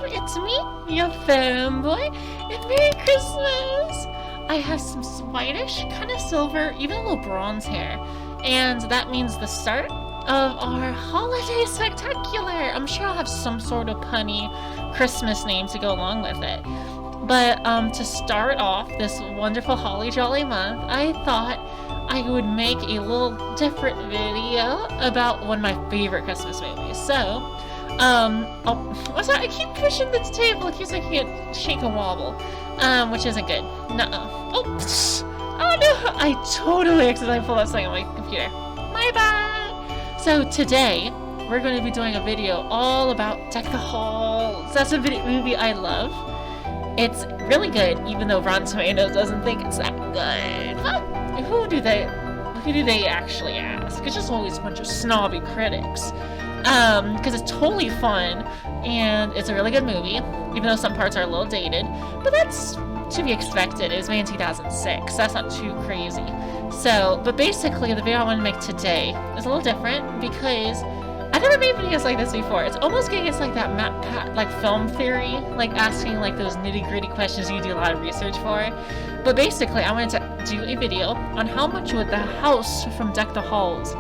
it's me, your fanboy, and Merry Christmas! I have some whitish, kind of silver, even a little bronze hair, and that means the start of our holiday spectacular. I'm sure I'll have some sort of punny Christmas name to go along with it. But to start off this wonderful holly jolly month, I thought I would make a little different video about one of my favorite Christmas movies. So, what's that? I keep pushing this table in case I can't shake and wobble, which isn't good. Nuh-uh. Oh no! I totally accidentally pulled up something on my computer. My bad! So today, we're going to be doing a video all about Deck the Halls. That's a movie I love. It's really good, even though Rotten Tomatoes doesn't think it's that good. But who do they actually ask? It's just always a bunch of snobby critics. Because it's totally fun, and it's a really good movie, even though some parts are a little dated. But that's to be expected. It was made in 2006, so that's not too crazy. So, but basically, the video I want to make today is a little different because I've never made videos like this before. It's almost getting into like that like film theory, like asking like those nitty-gritty questions you do a lot of research for. But basically, I wanted to do a video on how much would the house from Deck the Halls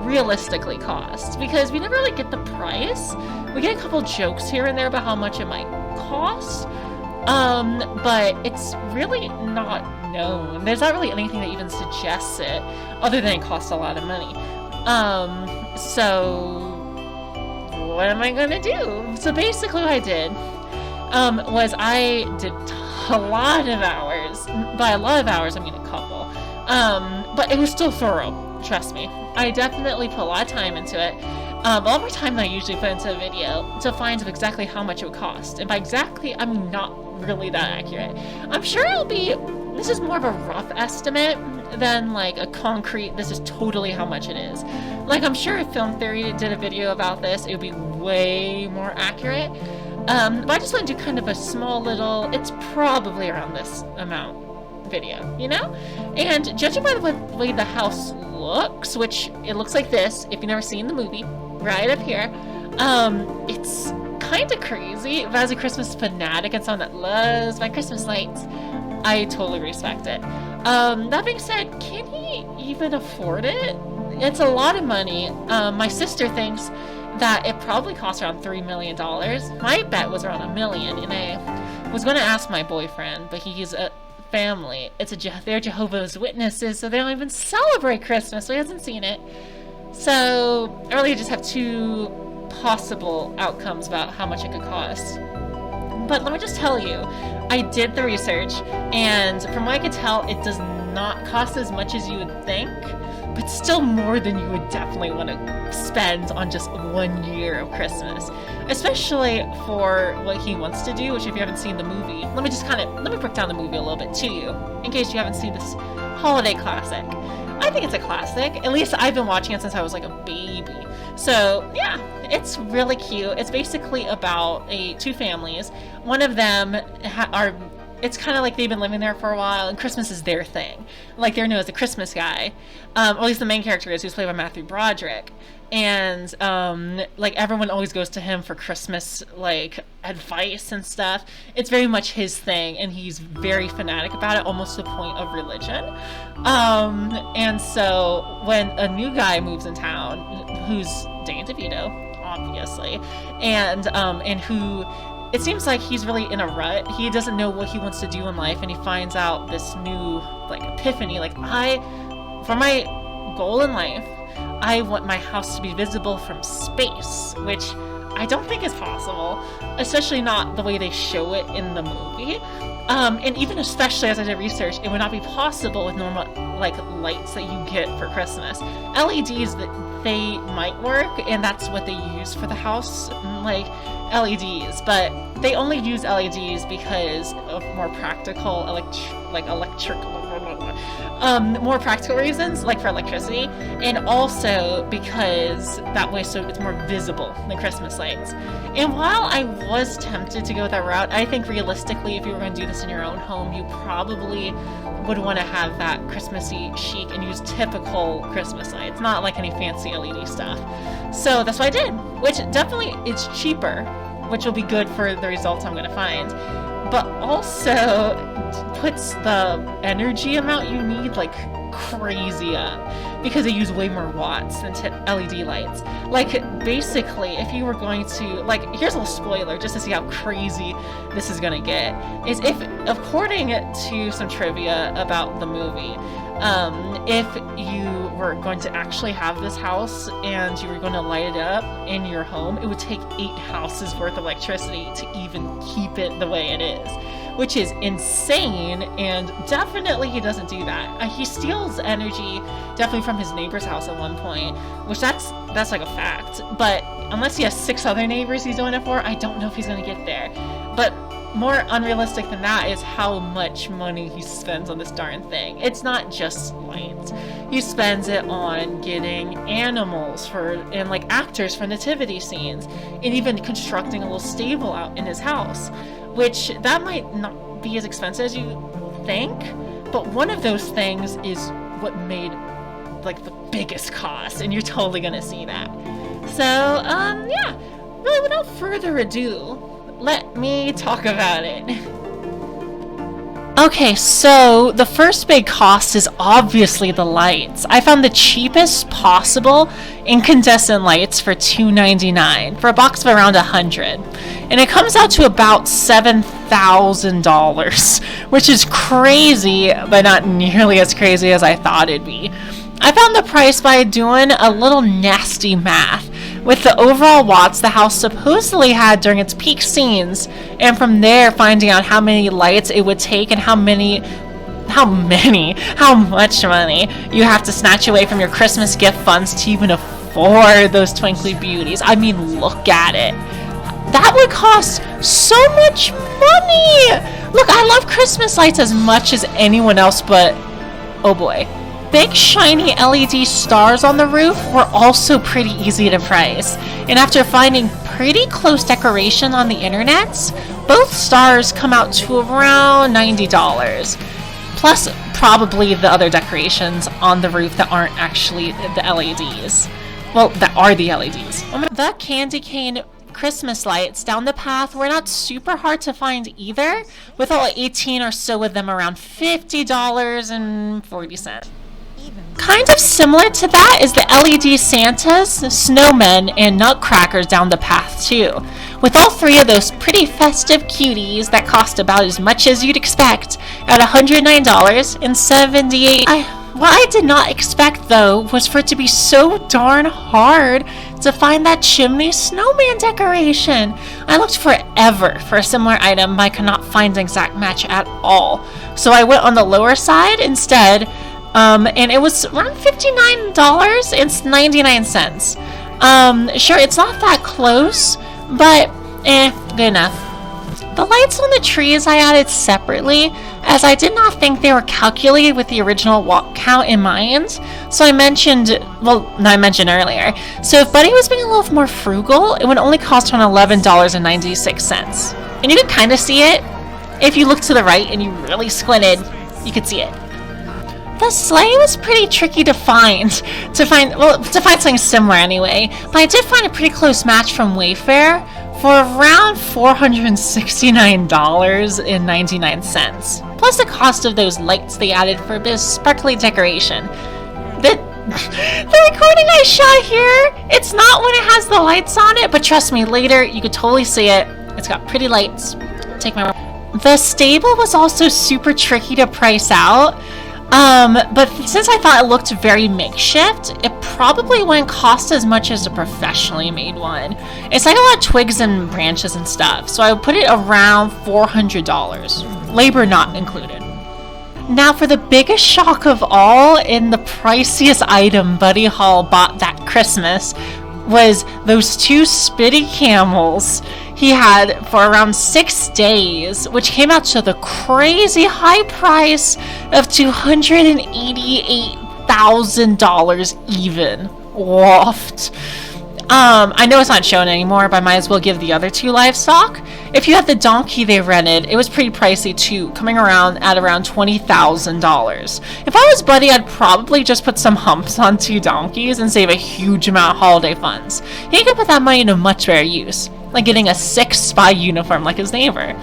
realistically cost, because we never really get the price. We get a couple jokes here and there about how much it might cost, but it's really not known. There's not really anything that even suggests it, other than it costs a lot of money. So what am I gonna do? So basically what I did was I did a lot of hours. By a lot of hours, I mean a couple. But it was still thorough, trust me. I definitely put a lot of time into it. A lot more time than I usually put into a video to find out exactly how much it would cost. And by exactly, I mean not really that accurate. I'm sure this is more of a rough estimate than like a concrete, this is totally how much it is. Like, I'm sure if Film Theory did a video about this, it would be way more accurate. But I just want to do kind of a small little, it's probably around this amount video, you know? And judging by the way the house looks, which it looks like this, if you've never seen the movie, right up here, it's kind of crazy. But as a Christmas fanatic and someone that loves my Christmas lights, I totally respect it. That being said, can he even afford it? It's a lot of money. My sister thinks that it probably costs around $3 million. My bet was around $1 million, and I was going to ask my boyfriend, but he's a family. They're Jehovah's Witnesses, so they don't even celebrate Christmas, so he hasn't seen it. So I really just have two possible outcomes about how much it could cost. But let me just tell you, I did the research, and from what I could tell, it does not cost as much as you would think, but still more than you would definitely want to spend on just 1 year of Christmas. Especially for what he wants to do, which if you haven't seen the movie, let me break down the movie a little bit to you, in case you haven't seen this holiday classic. I think it's a classic. At least I've been watching it since I was like a baby. So yeah, it's really cute. It's basically about two families. One of them it's kind of like they've been living there for a while, and Christmas is their thing. Like, they're known as the Christmas guy. Or at least the main character is, who's played by Matthew Broderick. And, like, everyone always goes to him for Christmas, like, advice and stuff. It's very much his thing, and he's very fanatic about it, almost to the point of religion. And so, when a new guy moves in town, who's Dan DeVito, obviously, and who... It seems like he's really in a rut. He doesn't know what he wants to do in life, and he finds out this new, like, epiphany. Like, for my goal in life, I want my house to be visible from space, which I don't think is possible, especially not the way they show it in the movie. And even especially as I did research, it would not be possible with normal, like, lights that you get for Christmas. LEDs, that they might work, and that's what they use for the house, like, LEDs, but they only use LEDs because of more practical more practical reasons, like for electricity, and also because that way so it's more visible than Christmas lights. And while I was tempted to go that route, I think realistically, if you were going to do this in your own home, you probably would want to have that Christmassy chic and use typical Christmas lights, not like any fancy LED stuff. So that's what I did, which definitely is cheaper which will be good for the results I'm going to find, but also puts the energy amount you need like crazy up, because they use way more watts than LED lights. Like, basically, if you were going to, like, here's a little spoiler just to see how crazy this is gonna get, is if, according to some trivia about the movie, if you were going to actually have this house and you were going to light it up in your home, it would take 8 houses worth of electricity to even keep it the way it is, which is insane. And definitely he doesn't do that. He steals energy definitely from his neighbor's house at one point, which that's like a fact, but unless he has 6 other neighbors he's doing it for, I don't know if he's going to get there. But more unrealistic than that is how much money he spends on this darn thing. It's not just lights. He spends it on getting animals and like actors for nativity scenes, and even constructing a little stable out in his house, which that might not be as expensive as you think, but one of those things is what made like the biggest cost, and you're totally gonna see that. So yeah, really without further ado, let me talk about it. Okay, so the first big cost is obviously the lights. I found the cheapest possible incandescent lights for $2.99 for a box of around 100, and it comes out to about $7,000, which is crazy, but not nearly as crazy as I thought it'd be. I found the price by doing a little nasty math with the overall watts the house supposedly had during its peak scenes, and from there finding out how many lights it would take and how much money you have to snatch away from your Christmas gift funds to even afford those twinkly beauties. I mean, look at it. That would cost so much money! Look, I love Christmas lights as much as anyone else, but oh boy. Big shiny LED stars on the roof were also pretty easy to price, and after finding pretty close decoration on the internet, both stars come out to around $90, plus probably the other decorations on the roof that aren't actually the LEDs. Well, that are the LEDs. The candy cane Christmas lights down the path were not super hard to find either, with all 18 or so of them around $50.40. Kind of similar to that is the LED Santas, snowmen, and nutcrackers down the path too, with all 3 of those pretty festive cuties that cost about as much as you'd expect at $109.78. What I did not expect though was for it to be so darn hard to find that chimney snowman decoration. I looked forever for a similar item, but I could not find an exact match at all, so I went on the lower side instead. And it was around $59.99. Sure, it's not that close, but good enough. The lights on the trees I added separately, as I did not think they were calculated with the original watt count in mind. So I mentioned earlier. So if Buddy was being a little more frugal, it would only cost around $11.96. And you could kind of see it. If you look to the right and you really squinted, you could see it. The sleigh was pretty tricky to find something similar anyway, but I did find a pretty close match from Wayfair for around $469.99, plus the cost of those lights they added for a bit of sparkly decoration. The recording I shot here, it's not when it has the lights on it, but trust me, later you could totally see it. It's got pretty lights. Take my word. The stable was also super tricky to price out. But since I thought it looked very makeshift, it probably wouldn't cost as much as a professionally made one. It's like a lot of twigs and branches and stuff, so I would put it around $400, labor not included. Now for the biggest shock of all, and the priciest item Buddy Hall bought that Christmas, was those 2 spitty camels he had for around 6 days, which came out to the crazy high price of $288,000 even. Woofed. I know it's not shown anymore, but I might as well give the other two livestock. If you have the donkey they rented, it was pretty pricey too, coming around at around $20,000. If I was Buddy, I'd probably just put some humps on 2 donkeys and save a huge amount of holiday funds. He could put that money into much better use, like getting a 6 spy uniform like his neighbor.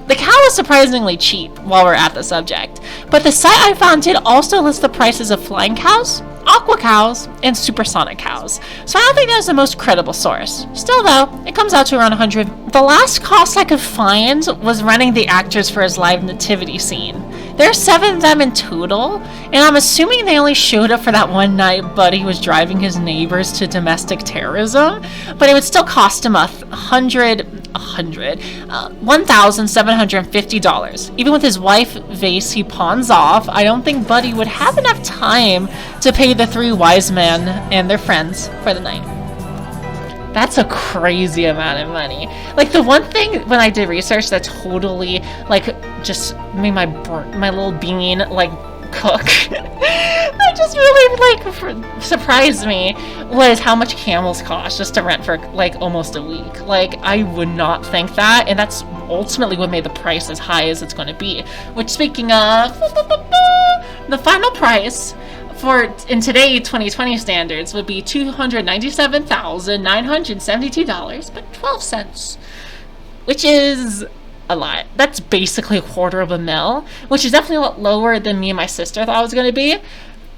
The cow was surprisingly cheap while we're at the subject, but the site I found did also list the prices of flying cows, aqua cows, and supersonic cows, so I don't think that was the most credible source. Still though, it comes out to around $100. The last cost I could find was renting the actors for his live nativity scene. There are 7 of them in total, and I'm assuming they only showed up for that one night Buddy was driving his neighbors to domestic terrorism, but it would still cost him $1,750. Even with his wife Vase he pawns off, I don't think Buddy would have enough time to pay the 3 wise men and their friends for the night. That's a crazy amount of money. Like, the one thing when I did research that totally, like, just made my little bean, like, cook, that just really, like, surprised me, was how much camels cost just to rent for, like, almost a week. Like, I would not think that, and that's ultimately what made the price as high as it's going to be. Which, speaking of, the final price for in today 2020 standards would be $297,972.12, which is a lot. That's basically $250,000, which is definitely a lot lower than me and my sister thought it was going to be.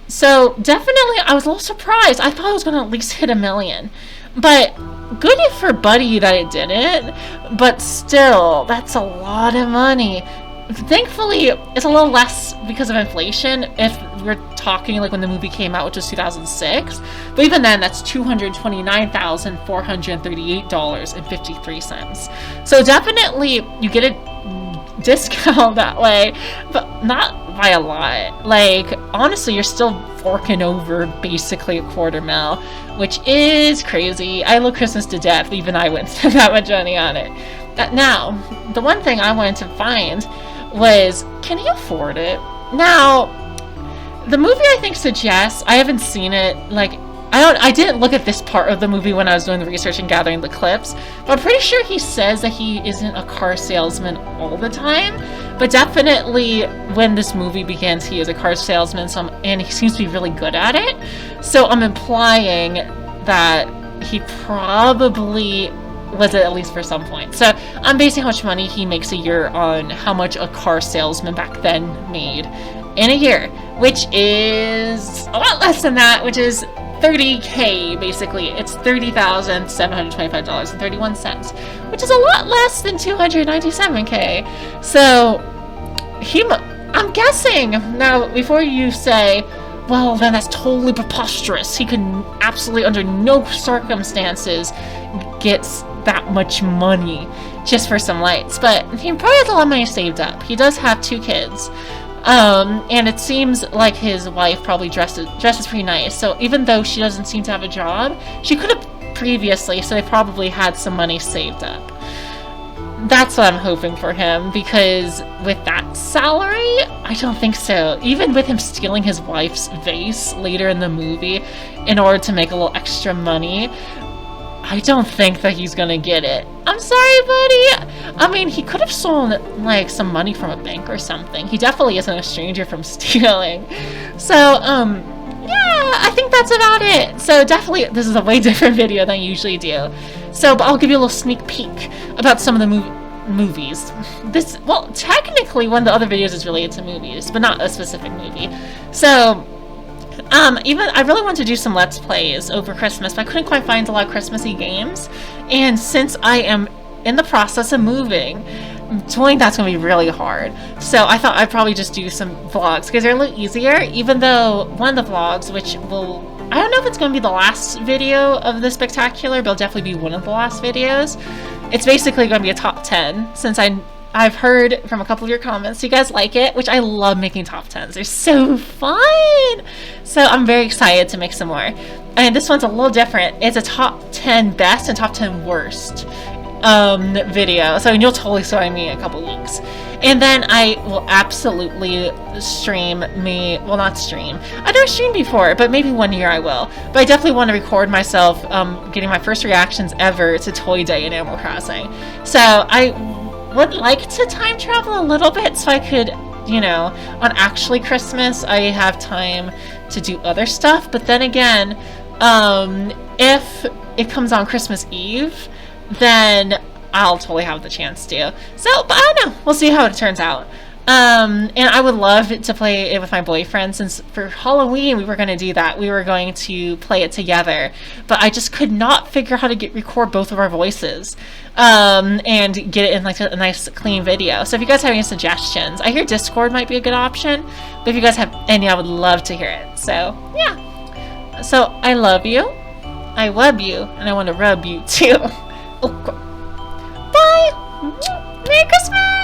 So definitely I was a little surprised. I thought I was going to at least hit $1 million, but good for Buddy that it didn't. But still, that's a lot of money. Thankfully, it's a little less because of inflation if we're talking like when the movie came out, which was 2006. But even then, that's $229,438.53. So definitely you get a discount that way, but not by a lot. Like, honestly, you're still forking over basically $250,000, which is crazy. I love Christmas to death. Even I wouldn't spend that much money on it. Now, the one thing I wanted to find was, can he afford it? Now, the movie I think suggests, I haven't seen it, like, I didn't look at this part of the movie when I was doing the research and gathering the clips, but I'm pretty sure he says that he isn't a car salesman all the time, but definitely when this movie begins, he is a car salesman, and he seems to be really good at it, so I'm implying that he probably was it at least for some point. So I'm basing how much money he makes a year on how much a car salesman back then made in a year, which is a lot less than that, which is $30K basically. It's $30,725.31, which is a lot less than $297K. So I'm guessing now, before you say, well, then that's totally preposterous, he could absolutely under no circumstances gets that much money just for some lights, but he probably has a lot of money saved up. He does have 2 kids, and it seems like his wife probably dresses pretty nice, so even though she doesn't seem to have a job, she could have previously, so they probably had some money saved up. That's what I'm hoping for him, because with that salary, I don't think so. Even with him stealing his wife's vase later in the movie in order to make a little extra money, I don't think that he's gonna get it. I'm sorry, buddy. I mean, he could have stolen, like, some money from a bank or something. He definitely isn't a stranger from stealing. So, yeah, I think that's about it. So definitely, this is a way different video than I usually do. So, but I'll give you a little sneak peek about some of the movies. Well, technically, one of the other videos is related to movies, but not a specific movie. So, even I really wanted to do some Let's Plays over Christmas, but I couldn't quite find a lot of Christmassy games. And since I am in the process of moving, doing that's going to be really hard. So I thought I'd probably just do some vlogs, because they're a little easier, even though one of the vlogs, which will, I don't know if it's going to be the last video of the Spectacular, but it'll definitely be one of the last videos. It's basically going to be a top 10, since I've heard from a couple of your comments you guys like it, which I love making top 10s. They're so fun! So I'm very excited to make some more. And this one's a little different. It's a top 10 best and top 10 worst video. So you'll totally see me in a couple weeks. And then I will absolutely stream me, well, not stream. I've never streamed before, but maybe one year I will. But I definitely want to record myself getting my first reactions ever to Toy Day in Animal Crossing. So I would like to time travel a little bit so I could, you know, on actually Christmas, I have time to do other stuff. But then again, if it comes on Christmas Eve, then I'll totally have the chance to. So, but I don't know. We'll see how it turns out. And I would love to play it with my boyfriend, since for Halloween we were going to do that. We were going to play it together, but I just could not figure out how to record both of our voices and get it in like a nice clean video. So if you guys have any suggestions, I hear Discord might be a good option, but if you guys have any, I would love to hear it. So yeah. So I love you. I love you, and I want to rub you too. Oh, bye! Merry Christmas!